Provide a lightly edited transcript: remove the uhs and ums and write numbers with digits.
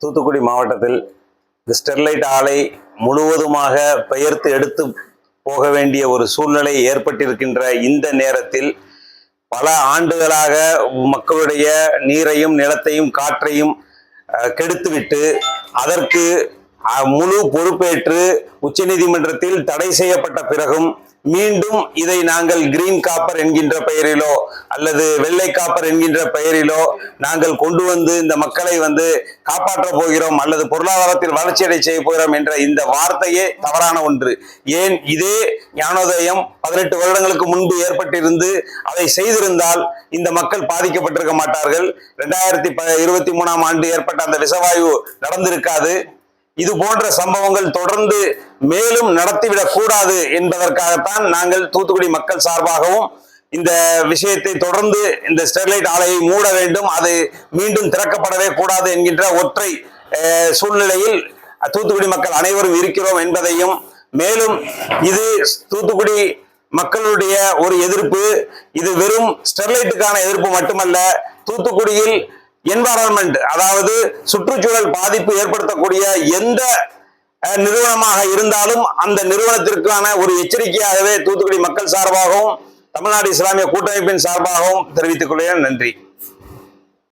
தூத்துக்குடி மாவட்டத்தில் இந்த ஸ்டெர்லைட் ஆலை முழுவதுமாக பெயர்த்து எடுத்து போக வேண்டிய ஒரு சூழ்நிலை ஏற்பட்டிருக்கின்ற இந்த நேரத்தில் பல ஆண்டுகளாக மக்களுடைய நீரையும் நிலத்தையும் காற்றையும் கெடுத்துவிட்டு அதற்கு முழு பொறுப்பேற்று உச்சநீதிமன்றத்தில் தடை செய்யப்பட்ட பிறகும் மீண்டும் இதை நாங்கள் கிரீன் காப்பர் என்கின்ற பெயரிலோ அல்லது வெள்ளை காப்பர் என்கின்ற பெயரிலோ நாங்கள் கொண்டு வந்து இந்த மக்களை காப்பாற்ற போகிறோம் அல்லது பொருளாதாரத்தில் வளர்ச்சியடை செய்ய போகிறோம் என்ற இந்த வார்த்தையே தவறான ஒன்று. ஏன் இதே ஞானோதயம் 18 வருடங்களுக்கு முன்பு ஏற்பட்டிருந்து அதை செய்திருந்தால் இந்த மக்கள் பாதிக்கப்பட்டிருக்க மாட்டார்கள். 2023ஆம் ஆண்டு ஏற்பட்ட அந்த விஷவாயு நடந்திருக்காது. இது போன்ற சம்பவங்கள் தொடர்ந்து மேலும் நடத்திவிடக் கூடாது என்பதற்காகத்தான் நாங்கள் தூத்துக்குடி மக்கள் சார்பாகவும் இந்த விஷயத்தை தொடர்ந்து இந்த ஸ்டெர்லைட் ஆலையை மூட வேண்டும், அது மீண்டும் திறக்கப்படவே கூடாது என்கின்ற ஒற்றை சூழ்நிலையில் தூத்துக்குடி மக்கள் அனைவரும் இருக்கிறோம் என்பதையும், மேலும் இது தூத்துக்குடி மக்களுடைய ஒரு எதிர்ப்பு, இது வெறும் ஸ்டெர்லைட்டுக்கான எதிர்ப்பு மட்டுமல்ல, தூத்துக்குடியில் என்வாரன்மெண்ட் அதாவது சுற்றுச்சூழல் பாதிப்பு ஏற்படுத்தக்கூடிய எந்த நிறுவனமாக இருந்தாலும் அந்த நிறுவனத்திற்கான ஒரு எச்சரிக்கையாகவே தூத்துக்குடி மக்கள் சார்பாகவும் தமிழ்நாடு இஸ்லாமிய கூட்டமைப்பின் சார்பாகவும் தெரிவித்துக் கொள்கிறேன். நன்றி.